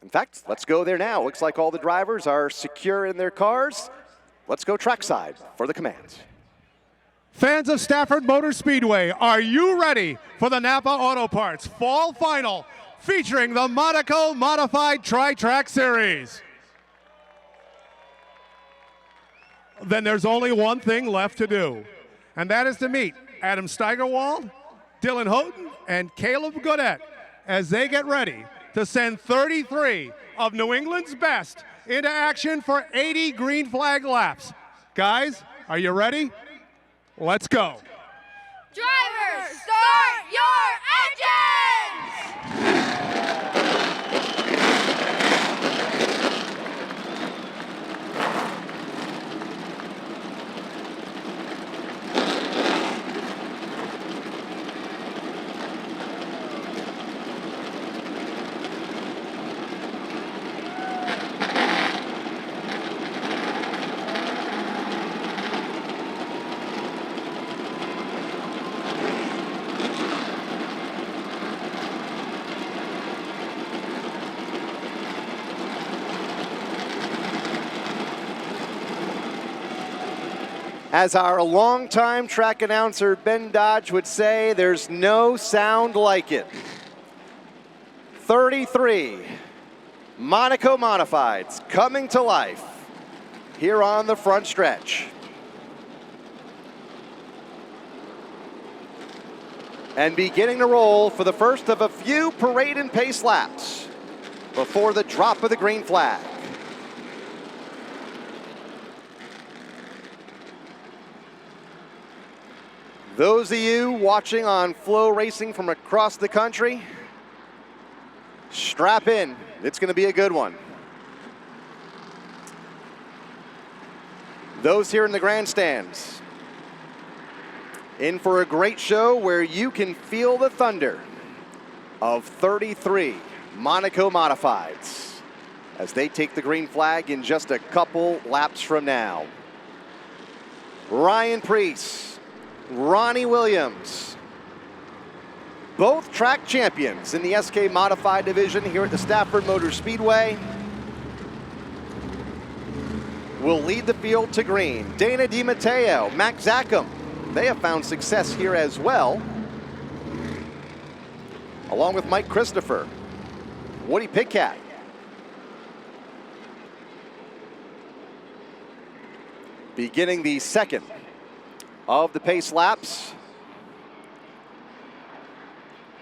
In fact, let's go there now. Looks like all the drivers are secure in their cars. Let's go trackside for the commands. Fans of Stafford Motor Speedway, are you ready for the NAPA Auto Parts Fall Final featuring the Monaco Modified Tri-Track Series? Then there's only one thing left to do, and that is to meet Adam Steigerwald, Dylan Houghton, and Caleb Godet as they get ready to send 33 of New England's best into action for 80 green flag laps. Guys, are you ready? Let's go. Drivers, start your engines! As our longtime track announcer Ben Dodge would say, there's no sound like it. 33 Monaco Modifieds coming to life here on the front stretch. And beginning to roll for the first of a few parade and pace laps before the drop of the green flag. Those of you watching on Flow Racing from across the country, strap in. It's going to be a good one. Those here in the grandstands, in for a great show where you can feel the thunder of 33 Monaco Modifieds as they take the green flag in just a couple laps from now. Ryan Preece, Ronnie Williams, both track champions in the SK Modified division here at the Stafford Motor Speedway, will lead the field to green. Dana DiMatteo, Mac Zackham, they have found success here as well, along with Mike Christopher, Woody Pitcat. Beginning the second of the pace laps.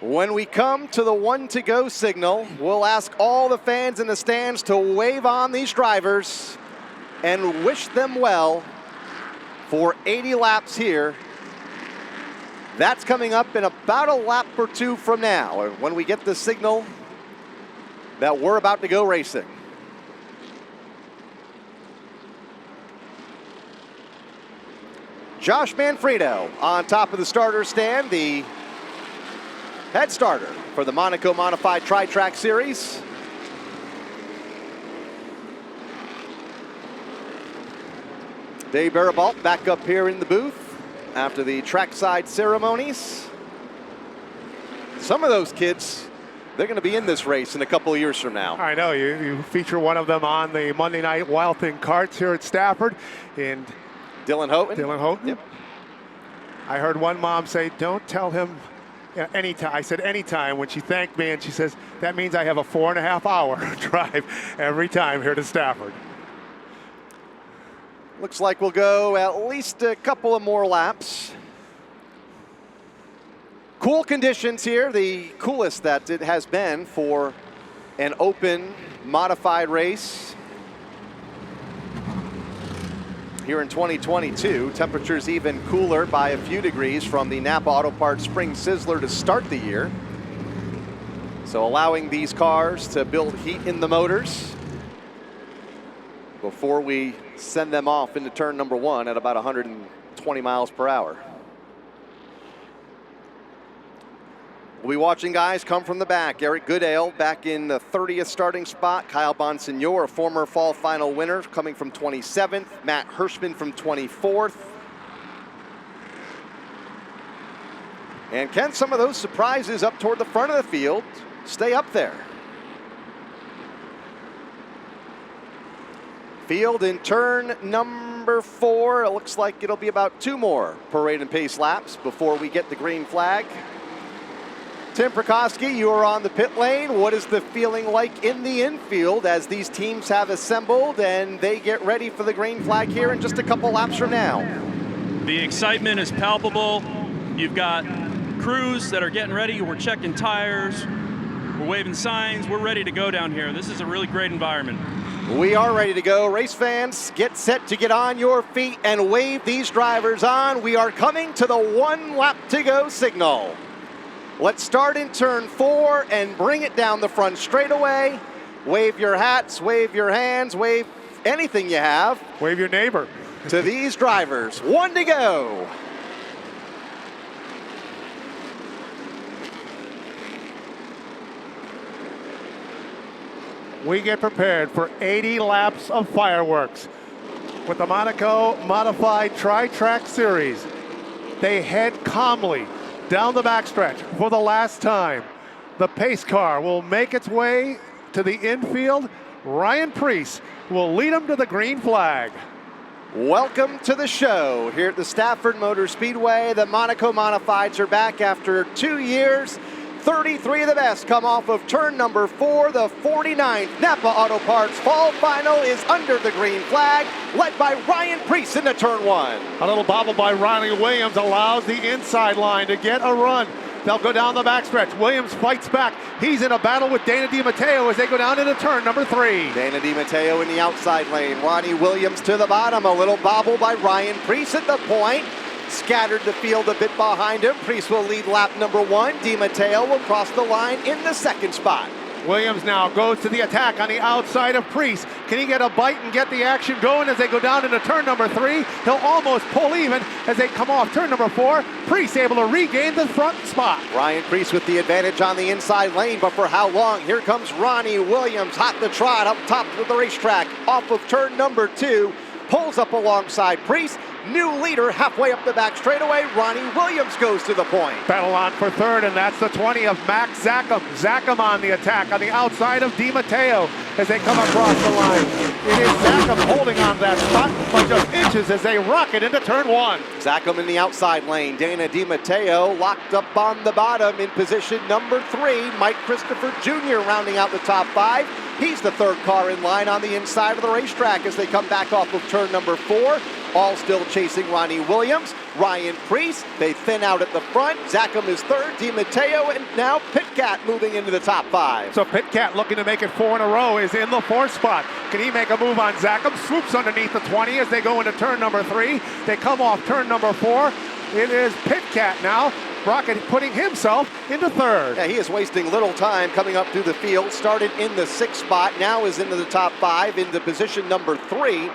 When we come to the 1 to go signal, we'll ask all the fans in the stands to wave on these drivers and wish them well for 80 laps here. That's coming up in about a lap or two from now, when we get the signal that we're about to go racing. Josh Manfredo on top of the starter stand, the head starter for the Monaco Modified Tri-Track Series. Dave Barabalt back up here in the booth after the trackside ceremonies. Some of those kids, they're going to be in this race in a couple of years from now. I know, you feature one of them on the Monday Night Wild Thing Karts here at Stafford. And Dylan Houghton. Dylan Houghton. Yep. I heard one mom say, don't tell him anytime. I said anytime when she thanked me, and she says, that means I have a 4.5-hour drive every time here to Stafford. Looks like we'll go at least a couple of more laps. Cool conditions here, the coolest that it has been for an open modified race here in 2022. Temperatures even cooler by a few degrees from the NAPA Auto Parts Spring Sizzler to start the year. So allowing these cars to build heat in the motors before we send them off into turn number 1 at about 120 miles per hour. We'll be watching guys come from the back. Eric Goodale back in the 30th starting spot. Kyle Bonsignor, a former Fall Final winner, coming from 27th. Matt Hirschman from 24th. And can some of those surprises up toward the front of the field stay up there? Field in turn number 4. It looks like it'll be about 2 more parade and pace laps before we get the green flag. Tim Prokowski, you are on the pit lane. What is the feeling like in the infield as these teams have assembled and they get ready for the green flag here in just a couple laps from now? The excitement is palpable. You've got crews that are getting ready. We're checking tires. We're waving signs. We're ready to go down here. This is a really great environment. We are ready to go. Race fans, get set to get on your feet and wave these drivers on. We are coming to the 1 lap to go signal. Let's start in turn 4 and bring it down the front straightaway. Wave your hats, wave your hands, wave anything you have. Wave your neighbor. To these drivers. 1 to go. We get prepared for 80 laps of fireworks with the Monaco Modified Tri-Track Series. They head calmly down the backstretch for the last time. The pace car will make its way to the infield. Ryan Preece will lead them to the green flag. Welcome to the show here at the Stafford Motor Speedway. The Monaco Modifieds are back after 2 years. 33 of the best come off of turn number 4. The 49th NAPA Auto Parts Fall Final is under the green flag, led by Ryan Preece into turn 1. A little bobble by Ronnie Williams allows the inside line to get a run. They'll go down the backstretch. Williams fights back. He's in a battle with Dana DiMatteo as they go down into turn number 3. Dana DiMatteo in the outside lane. Ronnie Williams to the bottom. A little bobble by Ryan Preece at the point. Scattered the field a bit behind him. Preece will lead lap number 1. DiMatteo will cross the line in the 2nd spot. Williams now goes to the attack on the outside of Preece. Can he get a bite and get the action going as they go down into turn number 3? He'll almost pull even as they come off turn number 4. Preece able to regain the front spot. Ryan Preece with the advantage on the inside lane, but for how long? Here comes Ronnie Williams, hot to trot up top of the racetrack, off of turn number 2. Pulls up alongside Preece. New leader halfway up the back straightaway. Ronnie Williams goes to the point. Battle on for 3rd, and that's the 20 of Max Zackham. Zackham on the attack on the outside of DiMatteo as they come across the line. It is Zackham holding on to that spot by just inches as they rocket into turn 1. Zackham in the outside lane. Dana DiMatteo locked up on the bottom in position number 3. Mike Christopher Jr. rounding out the top 5. He's the 3rd car in line on the inside of the racetrack as they come back off of turn number 4. All still chasing Ronnie Williams. Ryan Preece, they thin out at the front. Zackham is 3rd, DiMatteo, and now Pitcat moving into the top 5. So Pitcat looking to make it 4 in a row is in the 4th spot. Can he make a move on Zackham? Swoops underneath the 20 as they go into turn number 3. They come off turn number 4. It is Pitcat now. Rocket putting himself into 3rd. Yeah, he is wasting little time coming up through the field. Started in the 6th spot, now is into the top 5, into position number 3.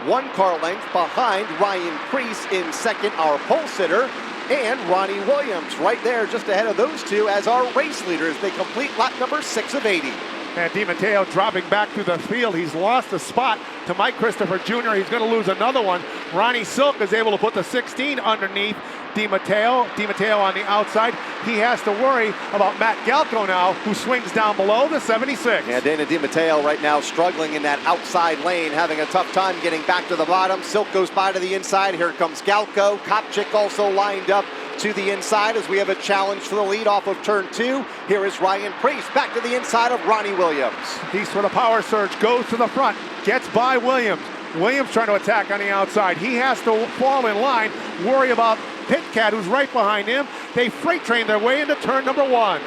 1 car length behind Ryan Preece in 2nd, our pole sitter, and Ronnie Williams right there just ahead of those 2 as our race leaders. They complete lap number 6 of 80. And DiMatteo dropping back through the field. He's lost a spot to Mike Christopher Jr. He's going to lose another one. Ronnie Silk is able to put the 16 underneath DiMatteo. DiMatteo on the outside. He has to worry about Matt Galco now, who swings down below the 76. Yeah, Dana DiMatteo right now struggling in that outside lane, having a tough time getting back to the bottom. Silk goes by to the inside. Here comes Galco. Kopchik also lined up to the inside as we have a challenge for the lead off of turn 2. Here is Ryan Preece back to the inside of Ronnie Williams. He's for the power surge, goes to the front, gets by Williams. Williams trying to attack on the outside. He has to fall in line, worry about Pitcat, who's right behind him. They freight train their way into turn number 1.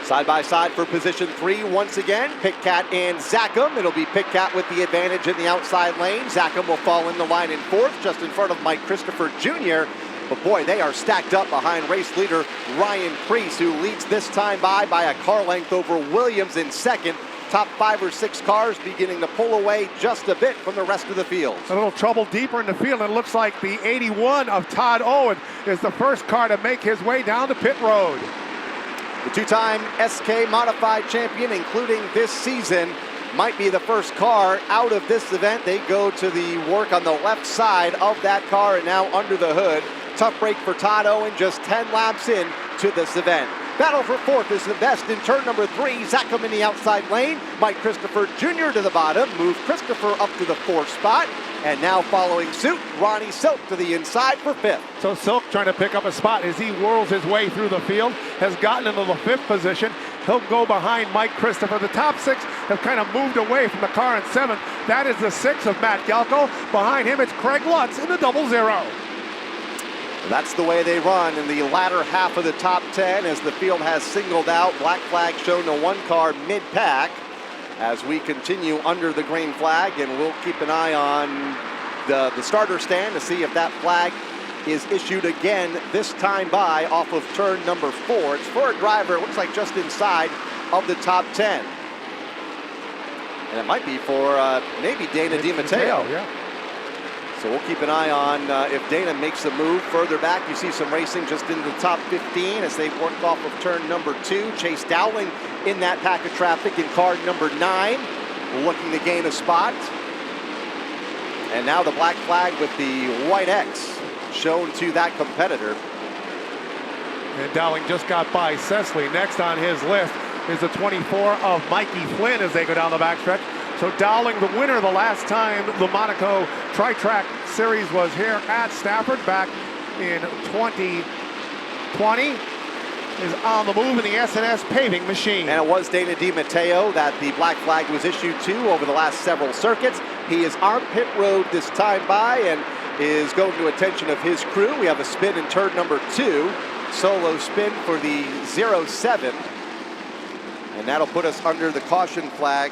Side by side for position 3 once again, Pitcat and Zackham. It'll be Pitcat with the advantage in the outside lane. Zackham will fall in the line in 4th, just in front of Mike Christopher Jr. But boy, they are stacked up behind race leader Ryan Preece, who leads this time by a car length over Williams in 2nd. Top 5 or 6 cars beginning to pull away just a bit from the rest of the field. A little trouble deeper in the field, and it looks like the 81 of Todd Owen is the first car to make his way down the pit road. The 2-time SK Modified champion, including this season, might be the first car out of this event. They go to the work on the left side of that car and now under the hood. Tough break for Todd Owen, just 10 laps in to this event. Battle for fourth is the best in turn number 3. Zackham in the outside lane. Mike Christopher Jr. to the bottom. Move Christopher up to the 4th spot. And now following suit, Ronnie Silk to the inside for 5th. So Silk trying to pick up a spot as he whirls his way through the field, has gotten into the 5th position. He'll go behind Mike Christopher. The top 6 have kind of moved away from the car in 7th. That is the 6 of Matt Galko. Behind him, it's Craig Lutz in the 00. That's the way they run in the latter half of the top 10 as the field has singled out. Black flag shown to one car mid-pack as we continue under the green flag, and we'll keep an eye on the starter stand to see if that flag is issued again, this time by off of turn number 4. It's for a driver, it looks like just inside of the top 10. And it might be for maybe Dana DiMatteo. Yeah. So we'll keep an eye on if Dana makes the move further back. You see some racing just into the top 15 as they've worked off of turn number 2. Chase Dowling in that pack of traffic in car number 9, looking to gain a spot. And now the black flag with the white X shown to that competitor. And Dowling just got by Cecily. Next on his list is the 24 of Mikey Flynn as they go down the backstretch. So Dowling, the winner the last time the Monaco Tri-Track Series was here at Stafford back in 2020, is on the move in the S&S paving machine. And it was Dana DiMatteo that the black flag was issued to over the last several circuits. He is on pit road this time by and is going to attention of his crew. We have a spin in turn number 2. Solo spin for the 07. And that'll put us under the caution flag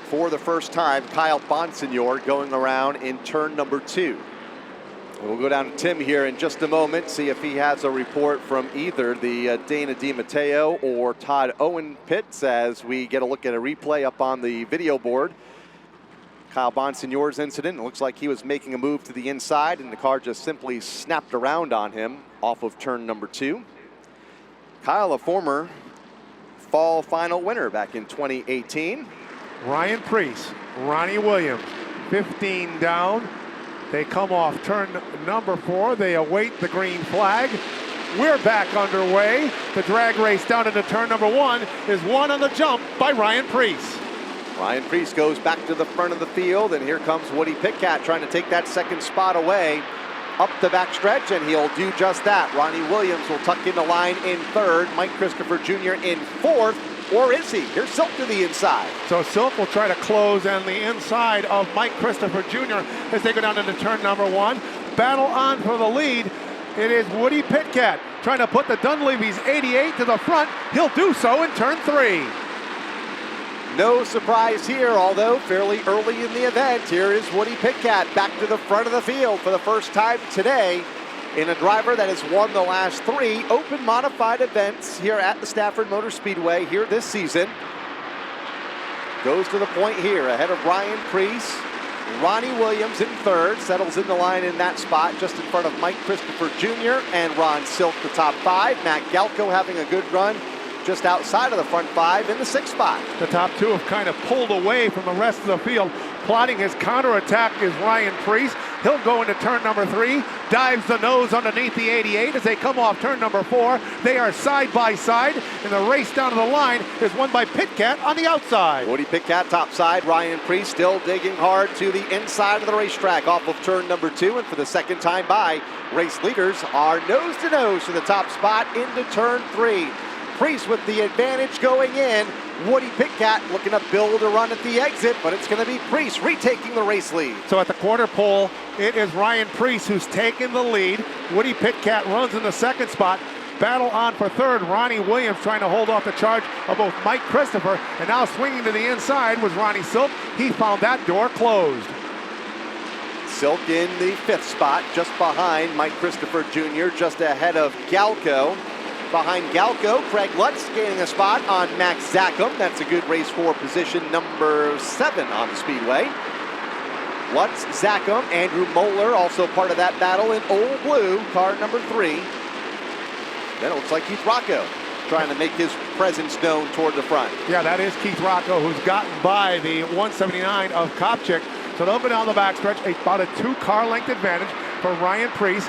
for the first time. Kyle Bonsignor going around in turn number 2. We'll go down to Tim here in just a moment, see if he has a report from either the Dana DiMatteo or Todd Owen pits as we get a look at a replay up on the video board. Kyle Bonsignor's incident, it looks like he was making a move to the inside and the car just simply snapped around on him off of turn number 2. Kyle, a former Fall Final winner back in 2018. Ryan Preece, Ronnie Williams, 15 down. They come off turn number 4. They await the green flag. We're back underway. The drag race down into turn number 1 is won on the jump by Ryan Preece. Ryan Preece goes back to the front of the field, and here comes Woody Pitkat trying to take that second spot away up the backstretch, and he'll do just that. Ronnie Williams will tuck in the line in 3rd. Mike Christopher Jr. in 4th. Or is he? Here's Silk to the inside. So Silk will try to close on the inside of Mike Christopher Jr. as they go down into turn number 1. Battle on for the lead. It is Woody Pitkat trying to put the Dunleavy's 88 to the front. He'll do so in turn 3. No surprise here, although fairly early in the event. Here is Woody Pitkat back to the front of the field for the first time today in a driver that has won the last 3 open modified events here at the Stafford Motor Speedway here this season. Goes to the point here ahead of Ryan Preece. Ronnie Williams in 3rd, settles in the line in that spot just in front of Mike Christopher Jr. and Ron Silk, the top 5. Matt Galko having a good run just outside of the front 5 in the 6th spot. The top 2 have kind of pulled away from the rest of the field. Plotting his counterattack is Ryan Preece. He'll go into turn number 3, dives the nose underneath the 88 as they come off turn number 4. They are side by side, and the race down to the line is won by Pitkat on the outside. Woody Pitkat top side, Ryan Preece still digging hard to the inside of the racetrack off of turn number 2, and for the second time by, race leaders are nose to nose to the top spot into turn 3. Preece with the advantage going in. Woody Pitkat looking to build a run at the exit, but it's going to be Preece retaking the race lead. So at the quarter pole, it is Ryan Preece who's taken the lead. Woody Pitkat runs in the 2nd spot. Battle on for 3rd. Ronnie Williams trying to hold off the charge of both Mike Christopher, and now swinging to the inside was Ronnie Silk. He found that door closed. Silk in the 5th spot, just behind Mike Christopher Jr., just ahead of Galko. Behind Galko, Craig Lutz gaining a spot on Max Zackham. That's a good race for position number 7 on the Speedway. Lutz, Zackham, Andrew Moeller also part of that battle in Old Blue, car number 3. Then it looks like Keith Rocco trying to make his presence known toward the front. Yeah, that is Keith Rocco, who's gotten by the 179 of Kopchik. So they'll go down the backstretch, about a 2-car length advantage for Ryan Preece.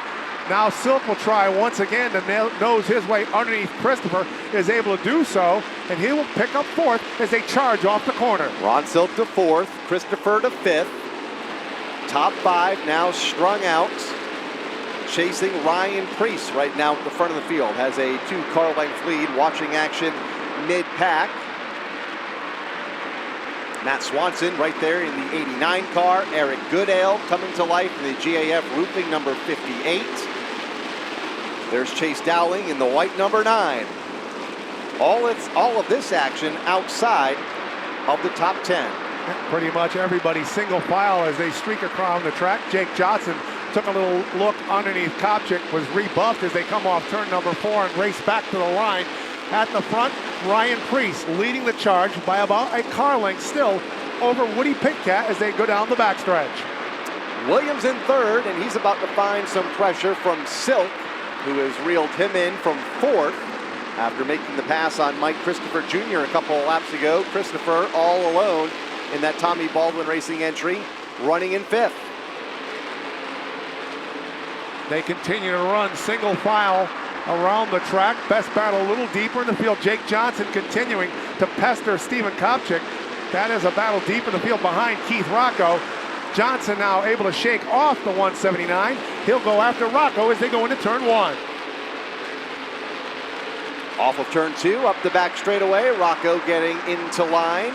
Now Silk will try once again to nose his way underneath Christopher, is able to do so, and he will pick up fourth as they charge off the corner. Ron Silk to fourth, Christopher to fifth. Top five now strung out. Chasing Ryan Priest right now at the front of the field. Has a 2-car length lead, watching action mid-pack. Matt Swanson right there in the 89 car. Eric Goodale coming to life in the GAF Roofing number 58. There's Chase Dowling in the white number 9. All of this action outside of the top 10. Pretty much everybody single file as they streak across the track. Jake Johnson took a little look underneath Kopchik, was rebuffed as they come off turn number 4 and race back to the line. At the front, Ryan Priest leading the charge by about a car length still over Woody Pitcat as they go down the backstretch. Williams in third, and he's about to find some pressure from Silk, who has reeled him in from fourth after making the pass on Mike Christopher Jr. a couple of laps ago. Christopher all alone in that Tommy Baldwin Racing entry, running in fifth. They continue to run single file around the track. Best battle a little deeper in the field. Jake Johnson continuing to pester Stephen Kopchik. That is a battle deep in the field behind Keith Rocco. Johnson now able to shake off the 179. He'll go after Rocco as they go into turn 1. Off of turn 2, up the back straightaway. Rocco getting into line.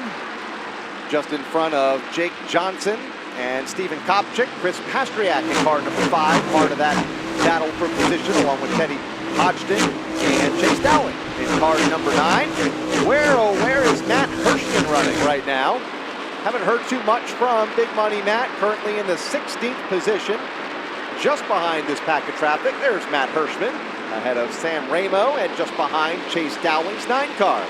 Just in front of Jake Johnson and Stephen Kopchik. Chris Pastriak in car number 5, part of that battle for position, along with Teddy Hodgson and Chase Dowling in car number 9. Where is Matt Hirschman running right now? Haven't heard too much from Big Money Matt, currently in the 16th position, just behind this pack of traffic. There's Matt Hirschman, ahead of Sam Ramo, and just behind Chase Dowling's 9 car.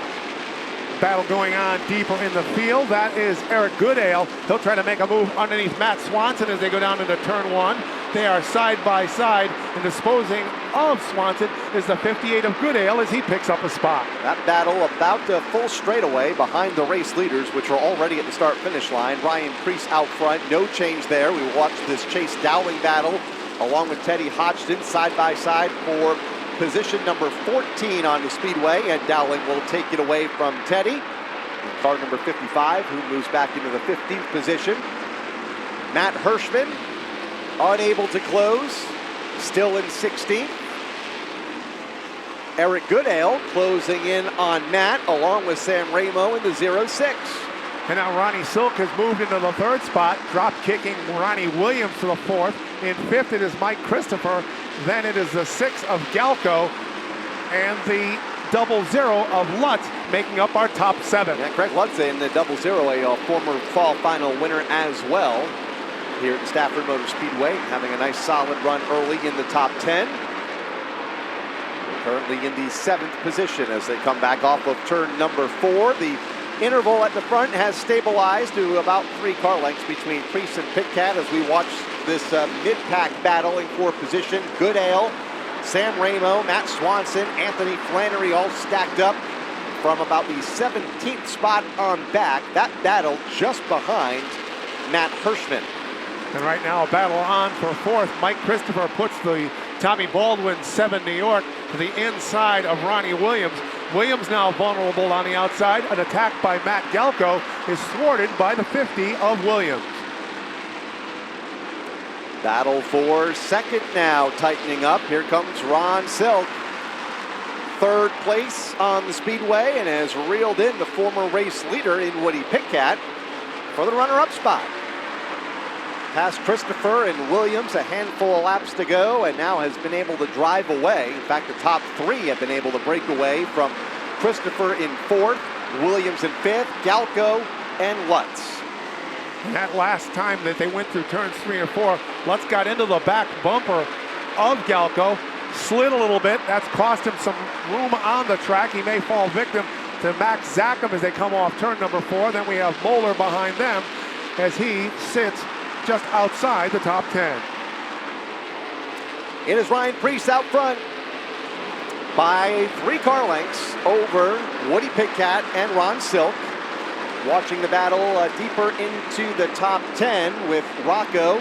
Battle going on deeper in the field. That is Eric Goodale. He'll try to make a move underneath Matt Swanson as they go down into turn 1. They are side by side, and disposing of Swanson is the 58 of Goodale as he picks up a spot. That battle about to full straightaway behind the race leaders, which are already at the start-finish line. Ryan Priest out front, no change there. We watched this Chase Dowling battle along with Teddy Hodgson side by side for position number 14 on the speedway, and Dowling will take it away from Teddy. And car number 55, who moves back into the 15th position. Matt Hirschman, unable to close, still in 16th. Eric Goodale closing in on Matt, along with Sam Ramo in the 06. And now Ronnie Silk has moved into the 3rd spot, drop kicking Ronnie Williams to the 4th. In 5th, it is Mike Christopher. Then it is the 6 of Galco and the 00 of Lutz making up our top 7. Yeah, Craig Lutz in the 00, a former fall final winner as well here at the Stafford Motor Speedway, having a nice solid run early in the top 10. Currently in the 7th position as they come back off of turn number 4. The interval at the front has stabilized to about 3 car lengths between Priest and Pitcat as we watch this mid-pack battling for position. Goodale, Sam Ramo, Matt Swanson, Anthony Flannery all stacked up from about the 17th spot on back. That battle just behind Matt Hirschman. And right now a battle on for 4th. Mike Christopher puts the Tommy Baldwin 7 New York to the inside of Ronnie Williams. Williams now vulnerable on the outside. An attack by Matt Galco is thwarted by the 50 of Williams. Battle for 2nd now, tightening up. Here comes Ron Silk. 3rd place on the speedway and has reeled in the former race leader in Woody Pitcat for the runner-up spot. Past Christopher and Williams, a handful of laps to go, and now has been able to drive away. In fact, the top 3 have been able to break away from Christopher in 4th, Williams in 5th, Galco, and Lutz. And that last time that they went through turns 3 and 4, Lutz got into the back bumper of Galco, slid a little bit. That's cost him some room on the track. He may fall victim to Max Zackham as they come off turn number 4. Then we have Moeller behind them as he sits just outside the top 10. It is Ryan Priest out front by 3 car lengths over Woody Pitcat and Ron Silk. Watching the battle deeper into the top 10 with Rocco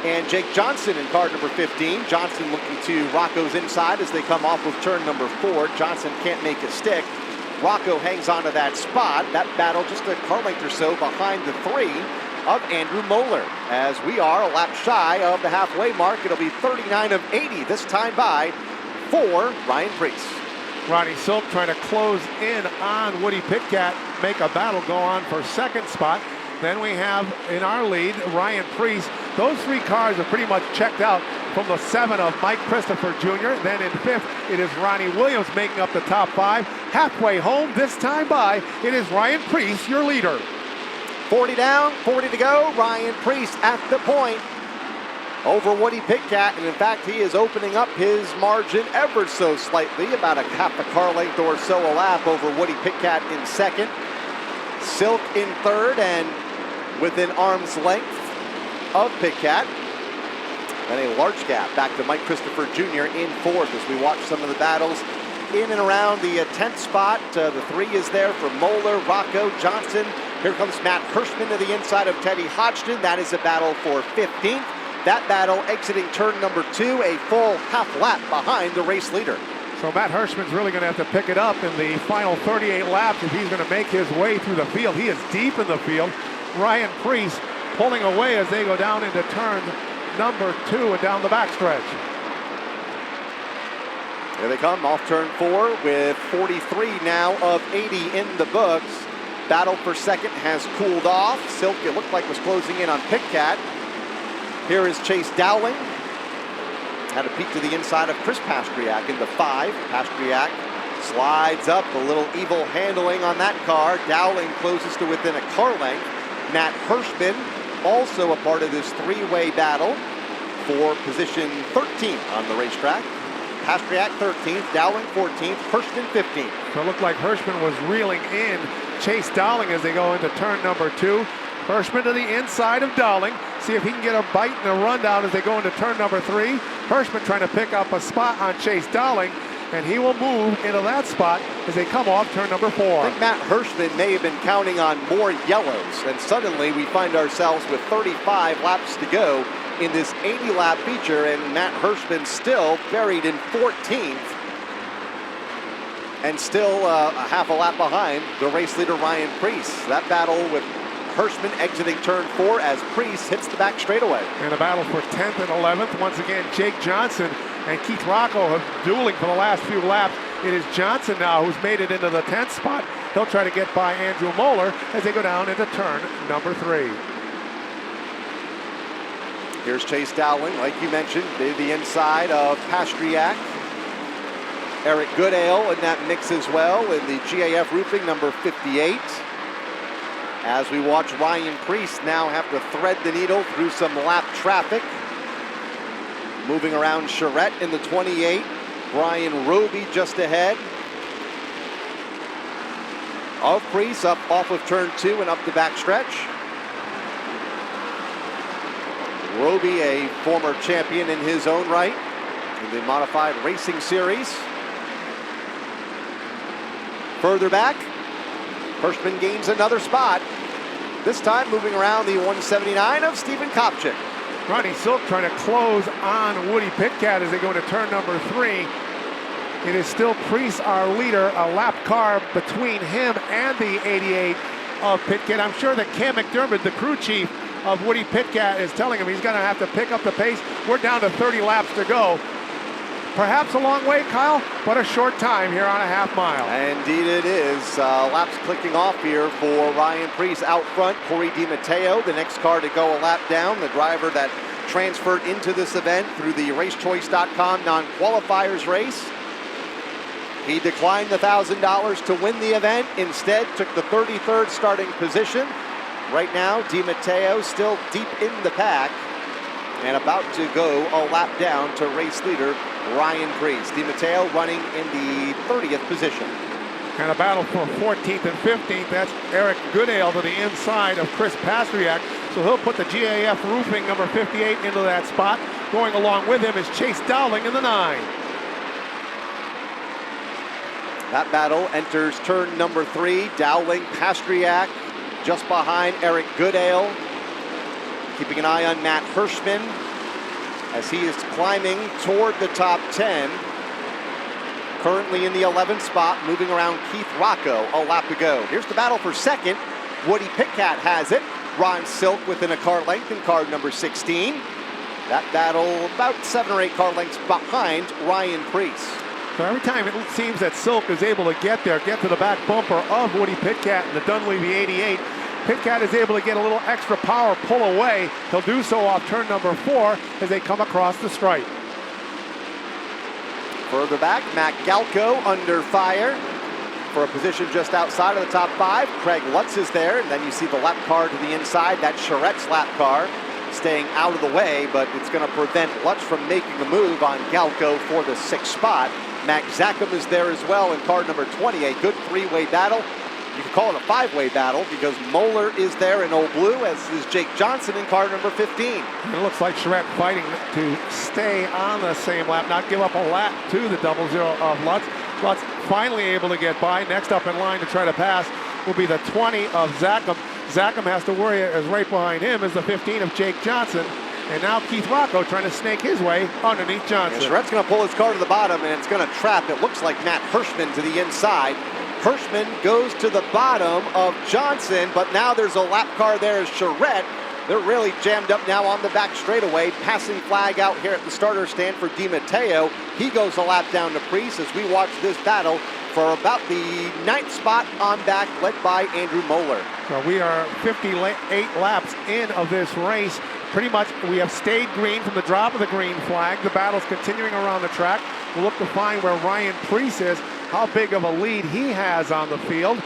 and Jake Johnson in car number 15. Johnson looking to Rocco's inside as they come off of turn number 4. Johnson can't make it stick. Rocco hangs on to that spot. That battle just a car length or so behind the 3 of Andrew Moeller. As we are a lap shy of the halfway mark, it'll be 39 of 80 this time by for Ryan Preece. Ronnie Silk trying to close in on Woody Pitcat, make a battle go on for second spot. Then we have in our lead Ryan Preece. Those 3 cars are pretty much checked out from the 7 of Mike Christopher Jr. Then in 5th, it is Ronnie Williams making up the top 5. Halfway home this time by, it is Ryan Preece, your leader. 40 down, 40 to go. Ryan Preece at the point over Woody Pitcat, and in fact, he is opening up his margin ever so slightly, about a half a car length or so a lap over Woody Pitcat in second. Silk in third, and within arm's length of Pitcat. And a large gap back to Mike Christopher Jr. in fourth as we watch some of the battles in and around the 10th spot. The 3 is there for Moeller, Rocco, Johnson. Here comes Matt Hirschman to the inside of Teddy Hodgson. That is a battle for 15th. That battle exiting turn number 2, a full half lap behind the race leader. So Matt Hirschman's really going to have to pick it up in the final 38 laps if he's going to make his way through the field. He is deep in the field. Ryan Preece pulling away as they go down into turn number 2 and down the backstretch. Here they come off turn 4 with 43 now of 80 in the books. Battle for second has cooled off. Silk, it looked like, was closing in on Pitcat. Here is Chase Dowling. Had a peek to the inside of Chris Pastriak in the 5. Pastriak slides up, a little evil handling on that car. Dowling closes to within a car length. Matt Hirschman also a part of this 3-way battle for position 13 on the racetrack. Pastriak 13th, Dowling 14th, Hirschman 15th. So it looked like Hirschman was reeling in Chase Dowling as they go into turn number 2. Hirschman to the inside of Dowling. See if he can get a bite and a rundown as they go into turn number 3. Hirschman trying to pick up a spot on Chase Dowling, and he will move into that spot as they come off turn number 4. I think Matt Hirschman may have been counting on more yellows, and suddenly we find ourselves with 35 laps to go in this 80-lap feature, and Matt Hirschman still buried in 14th, and still a half a lap behind the race leader Ryan Preece. That battle with Hirschman exiting turn 4 as Preece hits the back straightaway. And a battle for 10th and 11th. Once again, Jake Johnson and Keith Rocco have dueling for the last few laps. It is Johnson now who's made it into the 10th spot. He'll try to get by Andrew Moeller as they go down into turn number 3. Here's Chase Dowling, like you mentioned, the inside of Pastriak. Eric Goodale in that mix as well in the GAF roofing number 58. As we watch Ryan Preece now have to thread the needle through some lap traffic. Moving around Charette in the 28. Brian Roby just ahead of Preece, up off of turn 2 and up the backstretch. Roby, a former champion in his own right in the Modified Racing Series. Further back, Hirschman gains another spot. This time moving around the 179 of Stephen Kopchik. Ronnie Silk trying to close on Woody Pitcat as they go into turn number 3. It is still Preece, our leader, a lap car between him and the 88 of Pitcat. I'm sure that Cam McDermott, the crew chief of Woody Pitcat, is telling him he's going to have to pick up the pace. We're down to 30 laps to go. Perhaps a long way, Kyle, but a short time here on a half mile. Indeed it is. Laps clicking off here for Ryan Preece out front. Corey DiMatteo, the next car to go a lap down, the driver that transferred into this event through the racechoice.com non-qualifiers race. He declined the $1,000 to win the event. Instead, took the 33rd starting position. Right now, DiMatteo still deep in the pack and about to go a lap down to race leader Ryan Preece. DiMatteo running in the 30th position. And a battle for 14th and 15th. That's Eric Goodale to the inside of Chris Pastriak. So he'll put the GAF roofing number 58 into that spot. Going along with him is Chase Dowling in the 9. That battle enters turn number 3. Dowling, Pastriak, just behind Eric Goodale. Keeping an eye on Matt Hirschman. as he is climbing toward the top 10. Currently in the 11th spot, moving around Keith Rocco, a lap to go. Here's the battle for second. Woody Pitcat has it. Ron Silk within a car length in car number 16. That battle about 7 or 8 car lengths behind Ryan Preece. So every time it seems that Silk is able to get to the back bumper of Woody Pitcat in the Dunleavy 88, Pitcat is able to get a little extra power, pull away. He'll do so off turn number 4 as they come across the stripe. Further back, Matt Galco under fire for a position just outside of the top 5. Craig Lutz is there, and then you see the lap car to the inside. That's Charrette's lap car, staying out of the way, but it's going to prevent Lutz from making the move on Galco for the 6th spot. Max Zackham is there as well in car number 20. A good 3-way battle. You could call it a 5-way battle because Moeller is there in old blue, as is Jake Johnson in car number 15. It looks like Charrette fighting to stay on the same lap, not give up a lap to the 00 of Lutz. Lutz finally able to get by. Next up in line to try to pass will be the 20 of Zackham. Zackham has to worry, as right behind him is the 15 of Jake Johnson. And now Keith Rocco trying to snake his way underneath Johnson. And Charrette's going to pull his car to the bottom, and it's going to trap, it looks like, Matt Hirschman to the inside. Hirschman goes to the bottom of Johnson, but now there's a lap car there as Charrette. They're really jammed up now on the back straightaway. Passing flag out here at the starter stand for DiMatteo. He goes a lap down to Preece as we watch this battle for about the 9th spot on back, led by Andrew Moeller. So we are 58 laps in of this race. Pretty much we have stayed green from the drop of the green flag. The battle's continuing around the track. We'll look to find where Ryan Preece is, how big of a lead he has on the field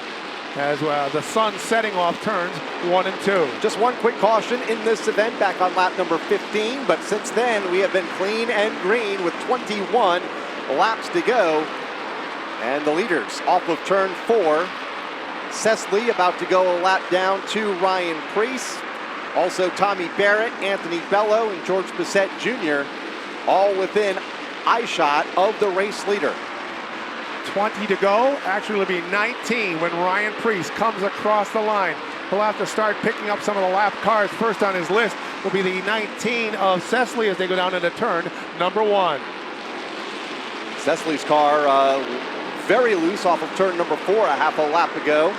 as the sun setting off turns 1 and 2. Just one quick caution in this event back on lap number 15, but since then we have been clean and green with 21 laps to go. And the leaders off of turn 4. Cecily about to go a lap down to Ryan Preece. Also Tommy Barrett, Anthony Bello, and George Bissett Jr. all within eyeshot of the race leader. 20 to go, actually it'll be 19 when Ryan Preece comes across the line. He'll have to start picking up some of the lap cars. First on his list will be the 19 of Cecily as they go down into turn number 1. Cecily's car very loose off of turn number 4, a half a lap to go.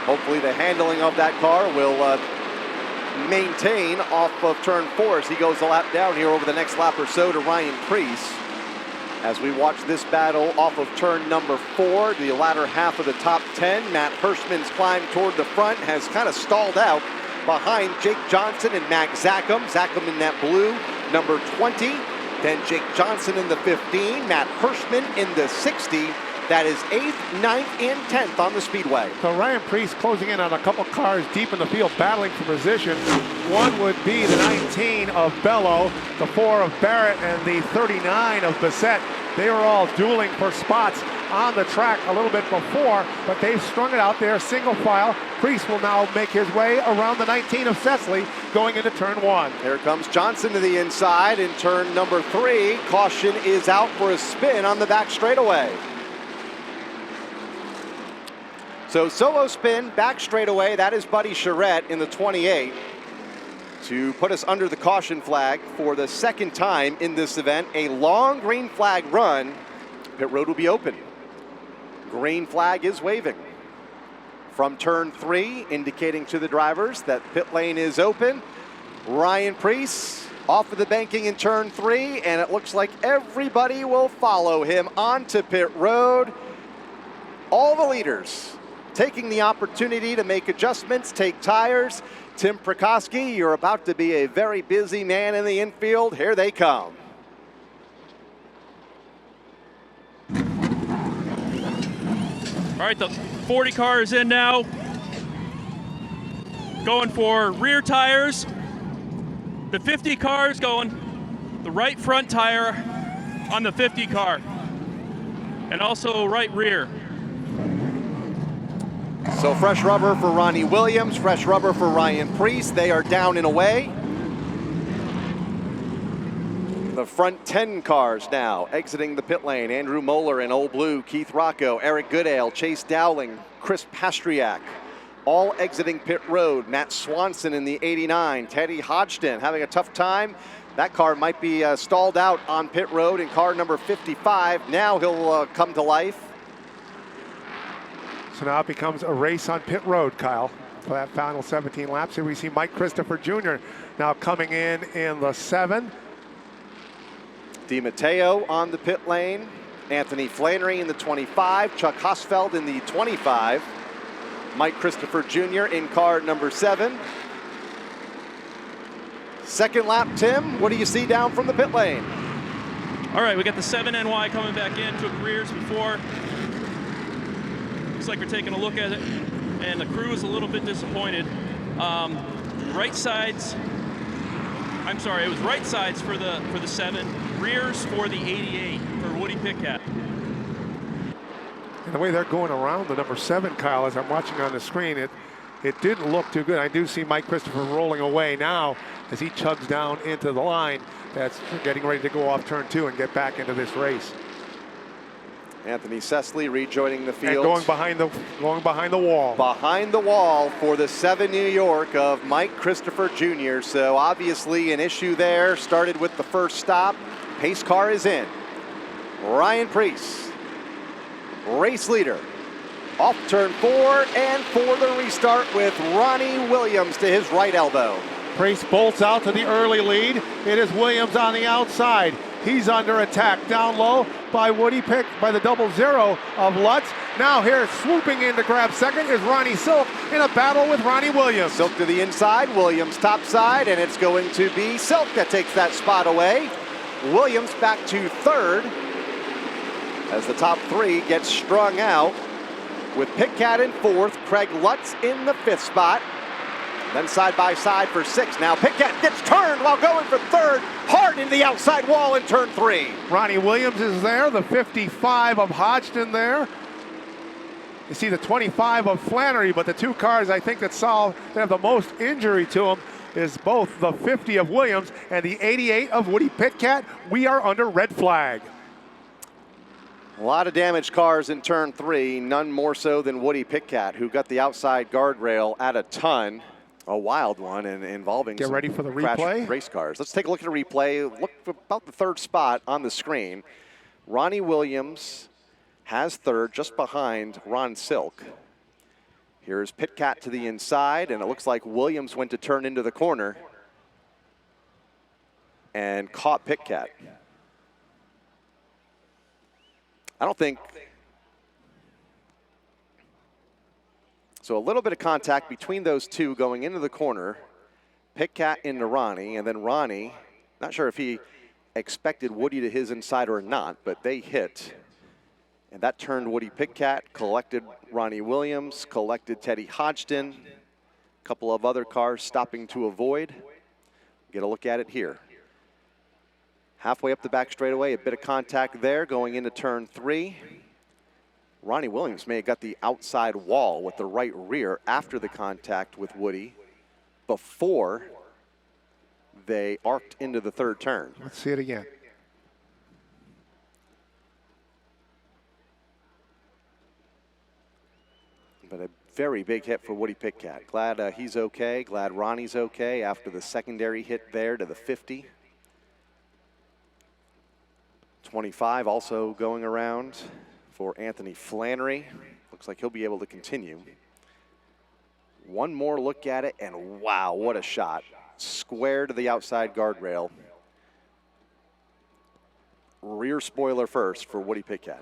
Hopefully the handling of that car will maintain off of turn 4 as he goes a lap down here over the next lap or so to Ryan Preece. As we watch this battle off of turn number 4, the latter half of the top 10, Matt Hirschman's climb toward the front has kind of stalled out behind Jake Johnson and Max Zackham. Zackham in that blue, number 20. Then Jake Johnson in the 15, Matt Hirschman in the 60. That is 8th, 9th, and 10th on the speedway. So Ryan Preece closing in on a couple cars deep in the field, battling for position. One would be the 19 of Bello, the 4 of Barrett, and the 39 of Bissett. They were all dueling for spots on the track a little bit before, but they've strung it out there, single file. Preece will now make his way around the 19 of Cecily going into turn 1. Here comes Johnson to the inside in turn number 3. Caution is out for a spin on the back straightaway. So solo spin, back straightaway, that is Buddy Charrette in the 28 to put us under the caution flag for the 2nd time in this event. A long green flag run, pit road will be open. Green flag is waving from turn 3, indicating to the drivers that pit lane is open. Ryan Preece off of the banking in turn 3, and it looks like everybody will follow him onto pit road. All the leaders taking the opportunity to make adjustments, take tires. Tim Prikoski, you're about to be a very busy man in the infield. Here they come. All right, the 40 car is in now. Going for rear tires. The 50 car is going the right front tire on the 50 car. And also right rear. So fresh rubber for Ronnie Williams, fresh rubber for Ryan Preece. They are down and away. The front 10 cars now exiting the pit lane. Andrew Moeller in old blue, Keith Rocco, Eric Goodale, Chase Dowling, Chris Pastriak. all exiting pit road. Matt Swanson in the 89. Teddy Hodgson having a tough time. That car might be stalled out on pit road in car number 55. Now he'll come to life. So now it becomes a race on pit road, Kyle, for that final 17 laps. Here we see Mike Christopher Jr. now coming in the 7. DiMatteo on the pit lane. Anthony Flannery in the 25. Chuck Hosfeld in the 25. Mike Christopher Jr. in car number 7. Second lap, Tim, what do you see down from the pit lane? All right, we got the 7NY coming back in, took rears before. Looks like we're taking a look at it, and the crew is a little bit disappointed. Right sides, I'm sorry, it was right sides for the 7, rears for the 88 for Woody Pitcat. And the way they're going around the number 7, Kyle, as I'm watching on the screen, it didn't look too good. I do see Mike Christopher rolling away now as he chugs down into the line. That's getting ready to go off turn 2 and get back into this race. Anthony Sesley rejoining the field. And going behind the wall. Behind the wall for the 7 New York of Mike Christopher Jr. So obviously an issue there. Started with the first stop. Pace car is in. Ryan Preece, race leader. Off turn 4 and for the restart with Ronnie Williams to his right elbow. Preece bolts out to the early lead. It is Williams on the outside. He's under attack down low by Woody Pick by the 00 of Lutz. Now here swooping in to grab second is Ronnie Silk in a battle with Ronnie Williams. Silk to the inside, Williams top side, and it's going to be Silk that takes that spot away. Williams back to third as the top 3 get strung out, with Pitcat in 4th, Craig Lutz in the 5th spot. Then side by side for 6. Now Pitcat gets turned while going for 3rd, hard into the outside wall in turn 3. Ronnie Williams is there, the 55 of Hodgson there. You see the 25 of Flannery, but the 2 cars I think that have the most injury to them is both the 50 of Williams and the 88 of Woody Pitcat. We are under red flag. A lot of damaged cars in turn 3, none more so than Woody Pitcat, who got the outside guardrail at a ton. A wild one and involving Get ready for the replay. Race cars. Let's take a look at a replay. Look for about the 3rd spot on the screen. Ronnie Williams has 3rd, just behind Ron Silk. Here's Pitcat to the inside, and it looks like Williams went to turn into the corner and caught Pitcat. I don't think. So a little bit of contact between those 2 going into the corner. Pitcat into Ronnie, and then Ronnie, not sure if he expected Woody to his inside or not, but they hit. And that turned Woody Pitcat, collected Ronnie Williams, collected Teddy Hodgson. A couple of other cars stopping to avoid. Get a look at it here. Halfway up the back straightaway, a bit of contact there going into turn 3. Ronnie Williams may have got the outside wall with the right rear after the contact with Woody before they arced into the 3rd turn. Let's see it again. But a very big hit for Woody Pitcat. Glad he's okay, glad Ronnie's okay after the secondary hit there to the 50. 25 also going around for Anthony Flannery. Looks like he'll be able to continue. One more look at it, and wow, what a shot. Square to the outside guardrail. Rear spoiler first for Woody Pitcat.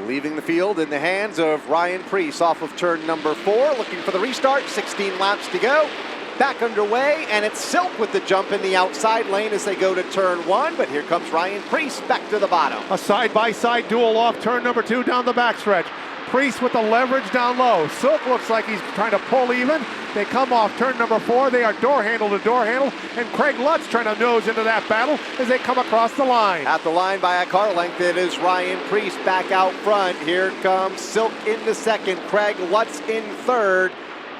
Leaving the field in the hands of Ryan Preece off of turn number 4, looking for the restart, 16 laps to go. Back underway, and it's Silk with the jump in the outside lane as they go to turn 1, but here comes Ryan Preece back to the bottom. A side-by-side duel off turn number 2 down the backstretch. Preece with the leverage down low. Silk looks like he's trying to pull even. They come off turn number 4. They are door handle to door handle, and Craig Lutz trying to nose into that battle as they come across the line. At the line by a car length, it is Ryan Preece back out front. Here comes Silk into 2nd, Craig Lutz in 3rd.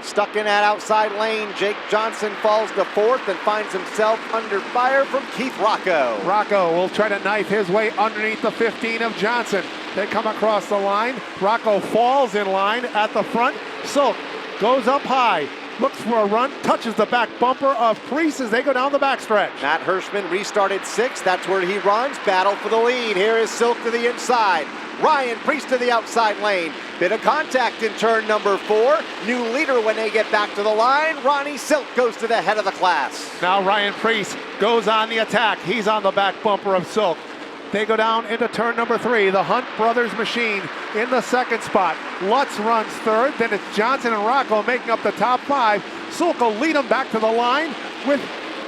Stuck in that outside lane, Jake Johnson falls to 4th and finds himself under fire from Keith Rocco. Rocco will try to knife his way underneath the 15 of Johnson. They come across the line. Rocco falls in line at the front. Silk goes up high, looks for a run, touches the back bumper of Priest as they go down the backstretch. Matt Hirschman restarted 6th. That's where he runs. Battle for the lead. Here is Silk to the inside. Ryan Priest to the outside lane. Bit of contact in turn number 4. New leader when they get back to the line. Ronnie Silk goes to the head of the class. Now Ryan Priest goes on the attack. He's on the back bumper of Silk. They go down into turn number 3. The Hunt Brothers machine in the 2nd spot. Lutz runs 3rd. Then it's Johnson and Rocco making up the top 5. Silk will lead them back to the line with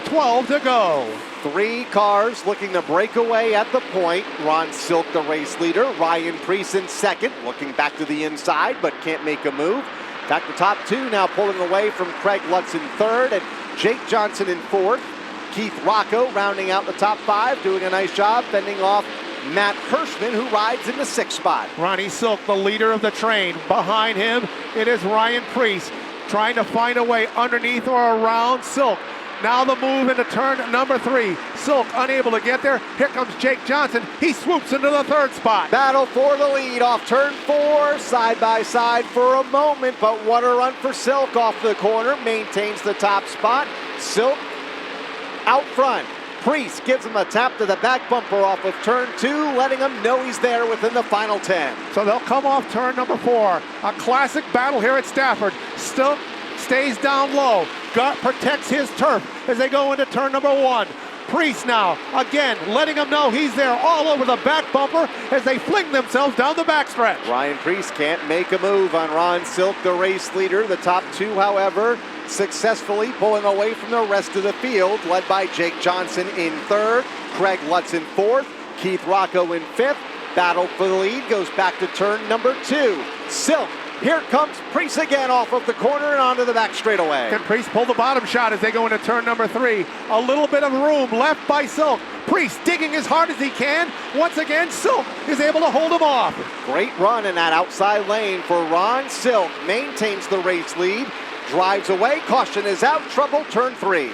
12 to go. 3 cars looking to break away at the point. Ron Silk, the race leader. Ryan Priest in 2nd, looking back to the inside, but can't make a move. Back to top 2 now, pulling away from Craig Lutz in 3rd and Jake Johnson in 4th. Keith Rocco rounding out the top 5, doing a nice job fending off Matt Hirschman, who rides in the 6th spot. Ronnie Silk, the leader of the train. Behind him, it is Ryan Priest trying to find a way underneath or around Silk. Now the move into turn number 3. Silk unable to get there. Here comes Jake Johnson. He swoops into the 3rd spot. Battle for the lead off turn 4, side by side for a moment, but what a run for Silk off the corner. Maintains the top spot. Silk out front. Priest gives him a tap to the back bumper off of turn 2, letting him know he's there within the final 10. So they'll come off turn number 4. A classic battle here at Stafford. Silk stays down low. Protects his turf as they go into turn number 1. Priest now, again, letting him know he's there all over the back bumper as they fling themselves down the backstretch. Ryan Priest can't make a move on Ron Silk, the race leader. The top 2, however, successfully pulling away from the rest of the field, led by Jake Johnson in 3rd, Craig Lutz in 4th, Keith Rocco in 5th. Battle for the lead goes back to turn number 2. Silk, here comes Priest again off of the corner and onto the back straightaway. Can Priest pull the bottom shot as they go into turn number 3? A little bit of room left by Silk. Priest digging as hard as he can. Once again, Silk is able to hold him off. Great run in that outside lane for Ron Silk. Maintains the race lead. Drives away. Caution is out. Trouble turn 3.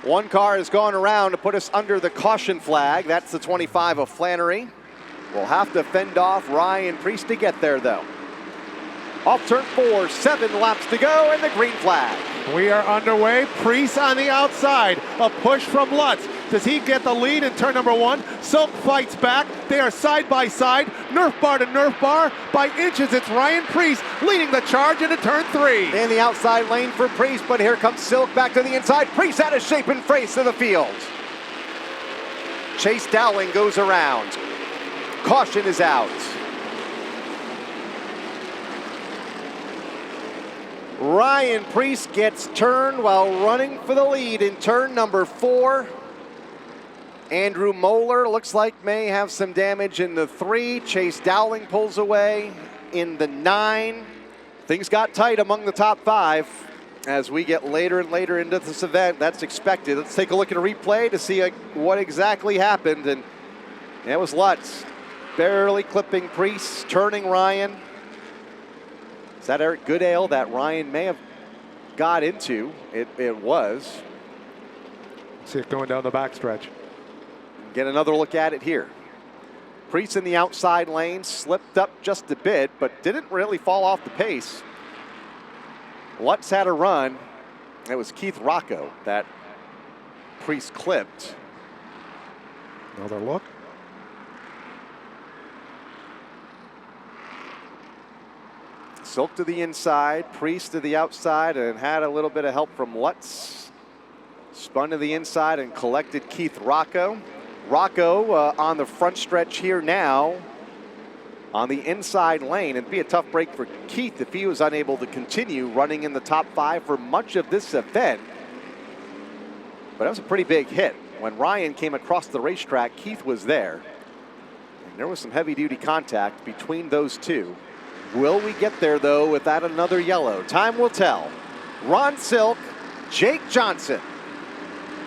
One car has gone around to put us under the caution flag. That's the 25 of Flannery. We'll have to fend off Ryan Priest to get there, though. Off turn 4, 7 laps to go, and the green flag. We are underway. Priest on the outside. A push from Lutz. Does he get the lead in turn number 1? Silk fights back. They are side by side. Nerf bar to nerf bar. By inches, it's Ryan Priest leading the charge into turn 3. In the outside lane for Priest, but here comes Silk back to the inside. Priest out of shape and face of the field. Chase Dowling goes around. Caution is out. Ryan Priest gets turned while running for the lead in turn number 4. Andrew Moeller looks like may have some damage in the 3. Chase Dowling pulls away in the 9. Things got tight among the top 5 as we get later and later into this event. That's expected. Let's take a look at a replay to see what exactly happened. And it was Lutz barely clipping Priest, turning Ryan. Is that Eric Goodale that Ryan may have got into? It was. See it going down the backstretch. Get another look at it here. Priest in the outside lane, slipped up just a bit, but didn't really fall off the pace. Lutz had a run. It was Keith Rocco that Priest clipped. Another look. Silk to the inside, Priest to the outside, and had a little bit of help from Lutz. Spun to the inside and collected Keith Rocco. Rocco on the front stretch here now on the inside lane. It'd be a tough break for Keith if he was unable to continue running in the top 5 for much of this event. But that was a pretty big hit. When Ryan came across the racetrack, Keith was there. And there was some heavy-duty contact between those two. Will we get there, though, without another yellow? Time will tell. Ron Silk, Jake Johnson.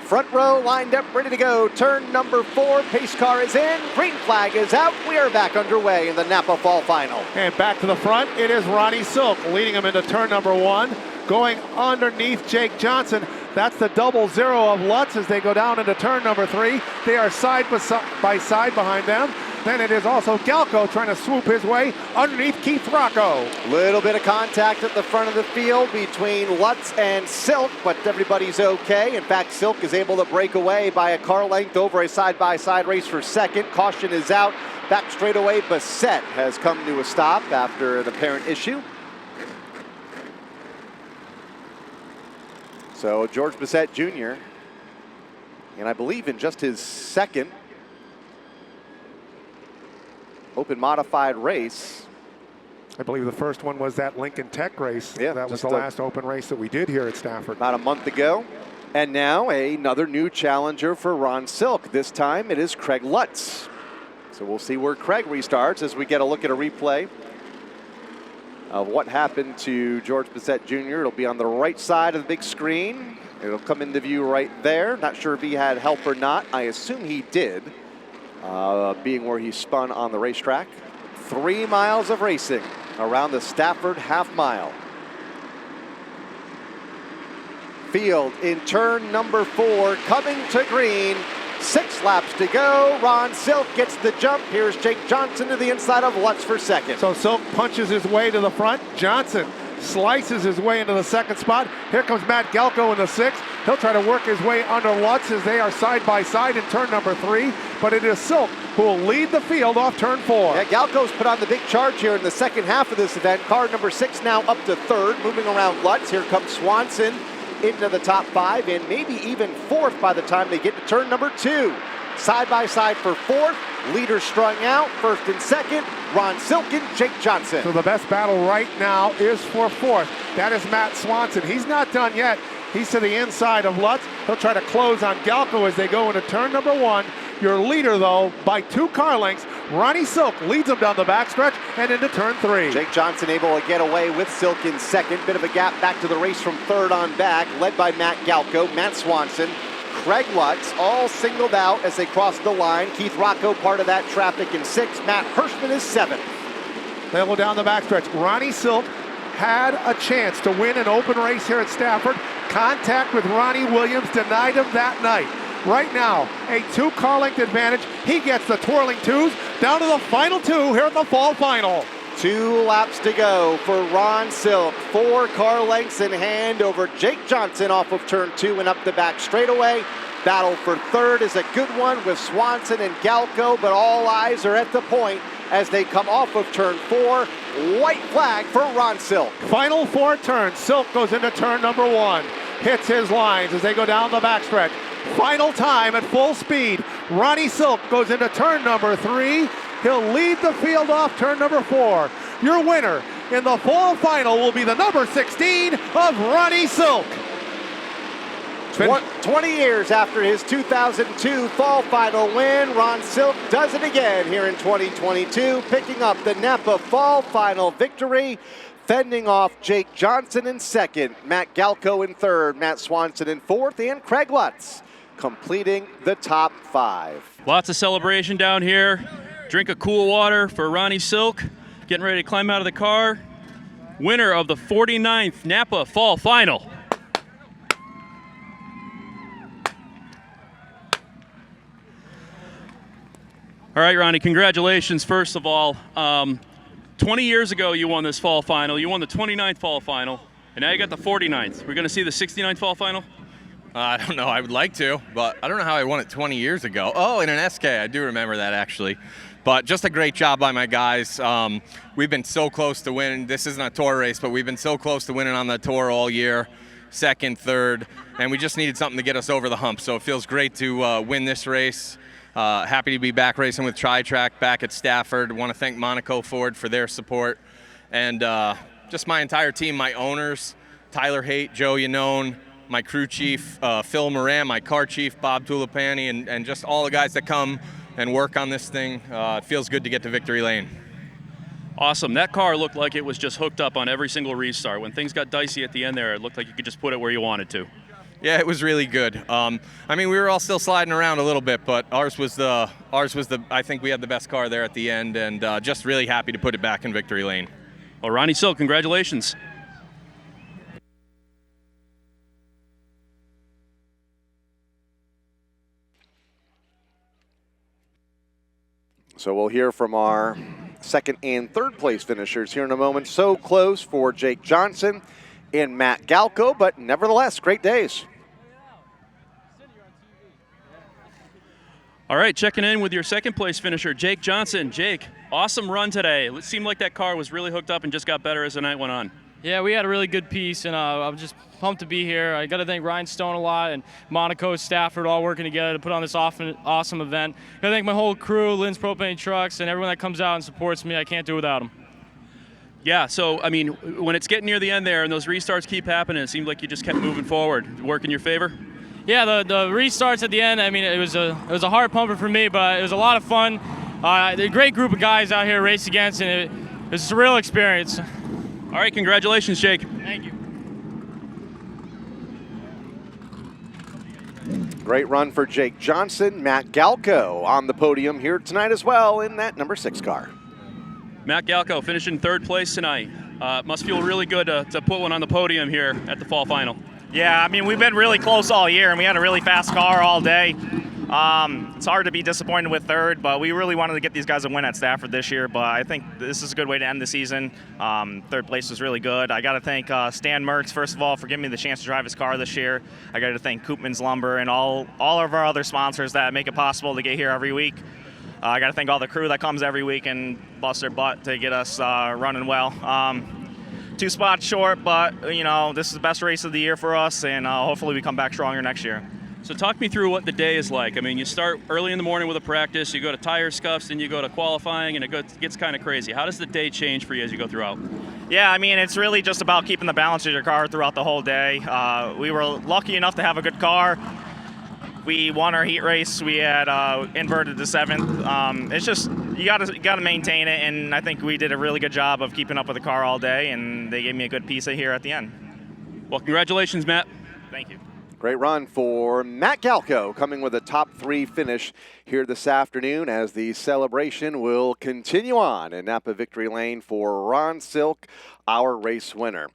Front row lined up, ready to go. Turn number 4, pace car is in, green flag is out. We are back underway in the NAPA Fall Final. And back to the front, it is Ronnie Silk leading him into turn number 1. Going underneath Jake Johnson. That's the 00 of Lutz as they go down into turn number 3. They are side by side behind them. Then it is also Galco trying to swoop his way underneath Keith Rocco. Little bit of contact at the front of the field between Lutz and Silk, but everybody's okay. In fact, Silk is able to break away by a car length over a side-by-side race for second. Caution is out. Back straightaway, Bassett has come to a stop after an apparent issue. So George Bassett Jr., and I believe in just his second open modified race. I believe the first one was that Lincoln Tech race. Yeah, that was the last open race that we did here at Stafford. About a month ago. And now another new challenger for Ron Silk. This time it is Craig Lutz. So we'll see where Craig restarts as we get a look at a replay of what happened to George Bassett Jr. It'll be on the right side of the big screen. It'll come into view right there. Not sure if he had help or not. I assume he did, being where he spun on the racetrack. 3 miles of racing around the Stafford half mile. Field in turn number 4, coming to green. 6 laps to go. Ron Silk gets the jump. Here's Jake Johnson to the inside of Lutz for second. So Silk punches his way to the front. Johnson slices his way into the second spot. Here comes Matt Galco in the 6th. He'll try to work his way under Lutz as they are side by side in turn number 3. But it is Silk who will lead the field off turn 4. Yeah, Galco's put on the big charge here in the second half of this event. Car number 6 now up to 3rd, moving around Lutz. Here comes Swanson into the top 5 and maybe even 4th by the time they get to turn number 2. Side by side for 4th, leaders strung out, 1st and 2nd, Ron Silk and Jake Johnson. So the best battle right now is for 4th. That is Matt Swanson. He's not done yet. He's to the inside of Lutz. He'll try to close on Galco as they go into turn number 1. Your leader, though, by 2 car lengths, Ronnie Silk leads him down the backstretch and into turn 3. Jake Johnson able to get away with Silk in second. Bit of a gap back to the race from 3rd on back, led by Matt Galco, Matt Swanson, Craig Lutz, all singled out as they cross the line. Keith Rocco part of that traffic in 6th. Matt Hirschman is 7th. They'll go down the backstretch. Ronnie Silk had a chance to win an open race here at Stafford. Contact with Ronnie Williams denied him that night. Right now, a 2 car length advantage. He gets the twirling 2s down to the final 2 here at the fall final. 2 laps to go for Ron Silk. 4 car lengths in hand over Jake Johnson off of turn 2 and up the back straightaway. Battle for 3rd is a good one with Swanson and Galco, but all eyes are at the point as they come off of turn 4. White flag for Ron Silk. Final 4 turns. Silk goes into turn number 1. Hits his lines as they go down the backstretch. Final time at full speed. Ronnie Silk goes into turn number 3. He'll lead the field off turn number 4. Your winner in the fall final will be the number 16 of Ronnie Silk. 20 years after his 2002 fall final win, Ron Silk does it again here in 2022, picking up the NAPA Fall Final victory, fending off Jake Johnson in 2nd, Matt Galco in 3rd, Matt Swanson in 4th, and Craig Lutz completing the top 5. Lots of celebration down here. Drink of cool water for Ronnie Silk, getting ready to climb out of the car. Winner of the 49th NAPA Fall Final. All right, Ronnie, congratulations, first of all. 20 years ago, you won this fall final. You won the 29th fall final, and now you got the 49th. We're going to see the 69th fall final? I don't know. I would like to, but I don't know how I won it 20 years ago. Oh, in an SK. I do remember that, actually. But just a great job by my guys. We've been so close to winning. This isn't a tour race, but we've been so close to winning on the tour all year. 2nd, 3rd, and we just needed something to get us over the hump. So it feels great to win this race. Happy to be back racing with Tri-Track back at Stafford. Want to thank Monaco Ford for their support. And just my entire team, my owners, Tyler Haight, Joe Yanone, my crew chief, Phil Moran, my car chief, Bob Tulipani, and just all the guys that come and work on this thing. It feels good to get to victory lane. Awesome. That car looked like it was just hooked up on every single restart. When things got dicey at the end there, it looked like you could just put it where you wanted to. Yeah, it was really good. I mean, we were all still sliding around a little bit, but ours was the. I think we had the best car there at the end, and just really happy to put it back in victory lane. Well, Ronnie Silk, congratulations. So So we'll hear from our second and third place finishers here in a moment. So close for Jake Johnson and Matt Galco, but nevertheless, great days. All right, checking in with your second place finisher, Jake Johnson. Jake, awesome run today. It seemed like that car was really hooked up and just got better as the night went on. Yeah, we had a really good piece, and I'm just pumped to be here. I got to thank Ryan Stone a lot and Monaco, Stafford, all working together to put on this awesome event. I got to thank my whole crew, Lynn's Propane Trucks, and everyone that comes out and supports me. I can't do it without them. Yeah, so, I mean, when it's getting near the end there and those restarts keep happening, it seemed like you just kept moving forward. Work in your favor? Yeah, the restarts at the end, I mean, it was a hard pumper for me, but it was a lot of fun. A great group of guys out here to race against, and it was a real experience. All right, congratulations, Jake. Thank you. Great run for Jake Johnson. Matt Galco on the podium here tonight as well in that number 6 car. Matt Galco finishing third place tonight. Must feel really good to put one on the podium here at the Fall Final. Yeah, I mean, we've been really close all year, and we had a really fast car all day. It's hard to be disappointed with third, but we really wanted to get these guys a win at Stafford this year, but I think this is a good way to end the season. Third place was really good. I got to thank Stan Merckx, first of all, for giving me the chance to drive his car this year. I got to thank Koopman's Lumber and all of our other sponsors that make it possible to get here every week. I got to thank all the crew that comes every week and bust their butt to get us running well. 2 spots short, but, you know, this is the best race of the year for us, and hopefully we come back stronger next year. So talk me through what the day is like. I mean, you start early in the morning with a practice, you go to tire scuffs, then you go to qualifying, and it gets kind of crazy. How does the day change for you as you go throughout? Yeah, I mean, it's really just about keeping the balance of your car throughout the whole day. We were lucky enough to have a good car. We won our heat race. We had inverted to 7th. It's just you gotta maintain it, and I think we did a really good job of keeping up with the car all day, and they gave me a good piece of here at the end. Well, congratulations, Matt. Thank you. Great run for Matt Galco, coming with a top 3 finish here this afternoon as the celebration will continue on in Napa Victory Lane for Ron Silk, our race winner.